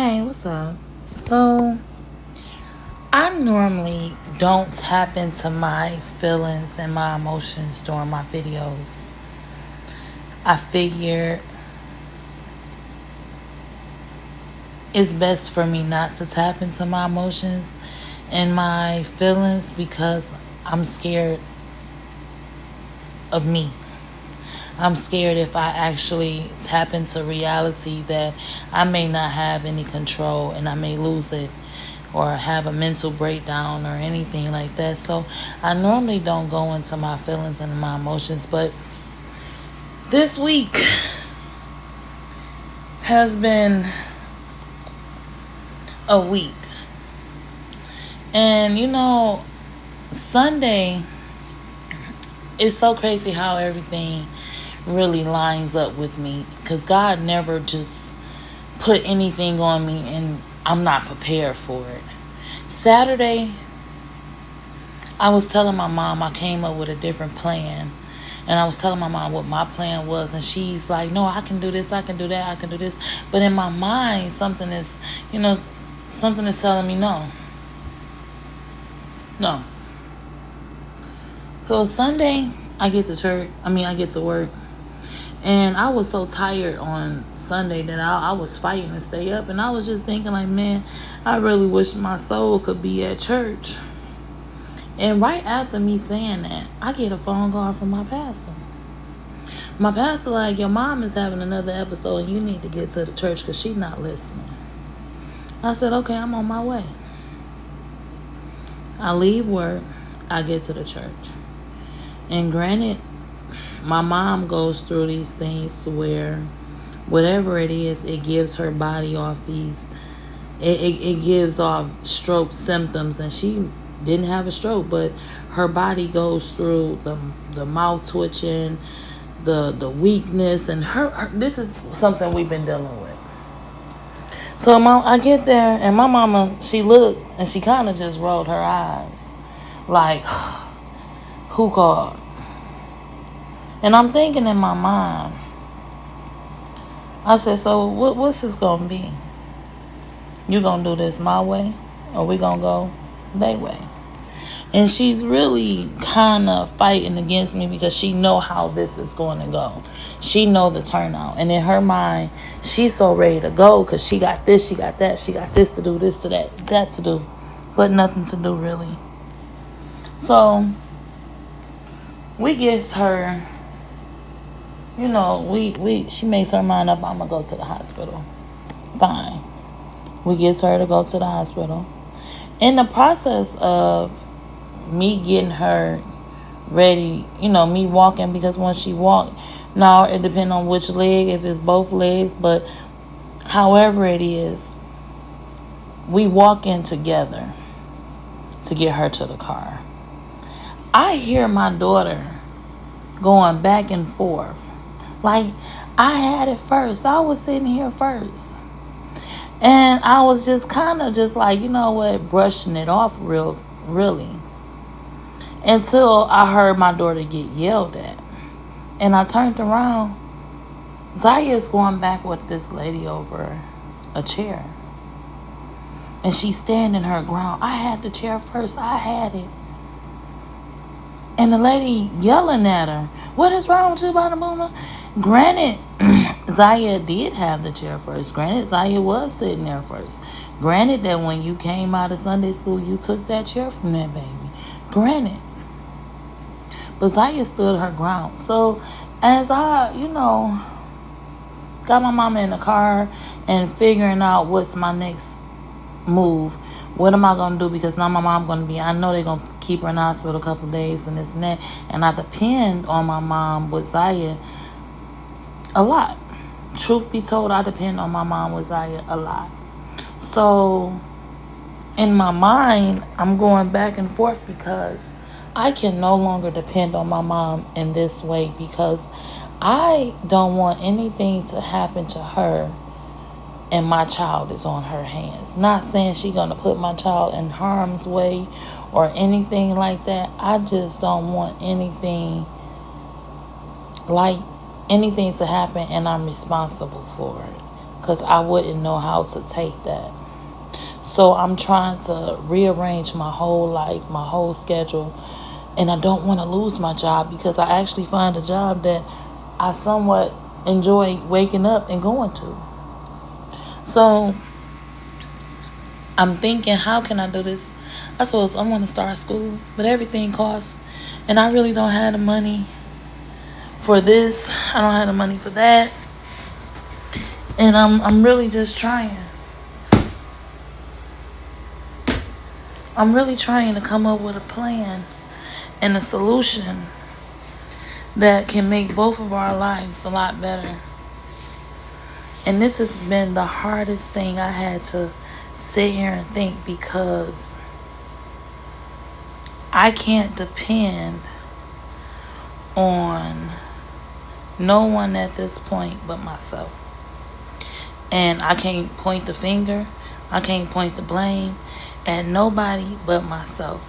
Hey, what's up? So, I normally don't tap into my feelings and my emotions during my videos. I figure it's best for me not to tap into my emotions and my feelings because I'm scared of me. I'm scared if I actually tap into reality that I may not have any control and I may lose it or have a mental breakdown or anything like that. So I normally don't go into my feelings and my emotions, but this week has been a week. And Sunday is so crazy how everything really lines up with me because God never just put anything on me and I'm not prepared for it. Saturday, I was telling my mom I came up with a different plan. And I was telling my mom what my plan was. And she's like, no, I can do this, I can do that, I can do this. But in my mind, something is telling me no. No. So Sunday, I get to work. And I was so tired on Sunday that I was fighting to stay up. And I was just thinking like, man, I really wish my soul could be at church. And right after me saying that, I get a phone call from my pastor. My pastor like, your mom is having another episode and you need to get to the church because she's not listening. I said, okay, I'm on my way. I leave work. I get to the church. And granted, my mom goes through these things to where whatever it is, it gives her body off these, it gives off stroke symptoms. And she didn't have a stroke, but her body goes through the mouth twitching, the weakness, and her this is something we've been dealing with. So I get there, and my mama, she looked, and she kind of just rolled her eyes, like, who called? And I'm thinking in my mind, I said, so what's this gonna be? You gonna do this my way, or we gonna go their way? And she's really kind of fighting against me because she know how this is going to go. She know the turnout. And in her mind, she's so ready to go because she got this, she got that, she got this to do, this to that to do. But nothing to do, really. So, we gets her, she makes her mind up, I'm going to go to the hospital. Fine. We gets her to go to the hospital. In the process of me getting her ready, me walking, because when she walked, now it depends on which leg, if it's both legs, but however it is, we walk in together to get her to the car. I hear my daughter going back and forth. Like, I had it first. I was sitting here first. And I was just kind of just like, brushing it off really. Until I heard my daughter get yelled at. And I turned around. Zaya's going back with this lady over a chair. And she's standing her ground. I had the chair first. I had it. And the lady yelling at her, what is wrong with you, Badamuma? Granted, Zaya did have the chair first. Granted, Zaya was sitting there first. Granted that when you came out of Sunday school, you took that chair from that baby. Granted. But Zaya stood her ground. So as I, got my mama in the car and figuring out what's my next move, what am I going to do? Because now my mom going to be, I know they're going to keep her in the hospital a couple of days and this and that. And I depend on my mom with Zaya a lot. Truth be told, I depend on my mom with Zaya a lot. So in my mind, I'm going back and forth because I can no longer depend on my mom in this way because I don't want anything to happen to her and my child is on her hands. Not saying she's going to put my child in harm's way or anything like that. I just don't want anything to happen and I'm responsible for it. because I wouldn't know how to take that. So I'm trying to rearrange my whole life, my whole schedule. And I don't want to lose my job because I actually find a job that I somewhat enjoy waking up and going to. So I'm thinking, how can I do this? I suppose I want to start school, but everything costs. And I really don't have the money for this. I don't have the money for that. And I'm really just trying. I'm really trying to come up with a plan and a solution that can make both of our lives a lot better. And this has been the hardest thing I had to sit here and think, because I can't depend on no one at this point but myself. And I can't point the finger. I can't point the blame at nobody but myself.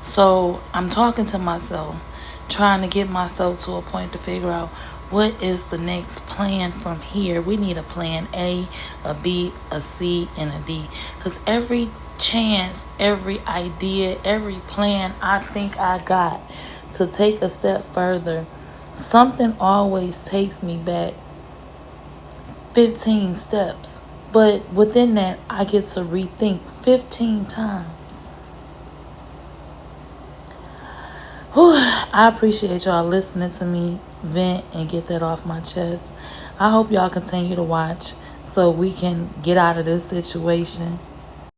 So I'm talking to myself, trying to get myself to a point to figure out what is the next plan from here. We need a plan A, a B, a C, and a D. Because every chance, every idea, every plan I think I got to take a step further, something always takes me back 15 steps. But within that, I get to rethink 15 times. Whew, I appreciate y'all listening to me vent and get that off my chest. I hope y'all continue to watch so we can get out of this situation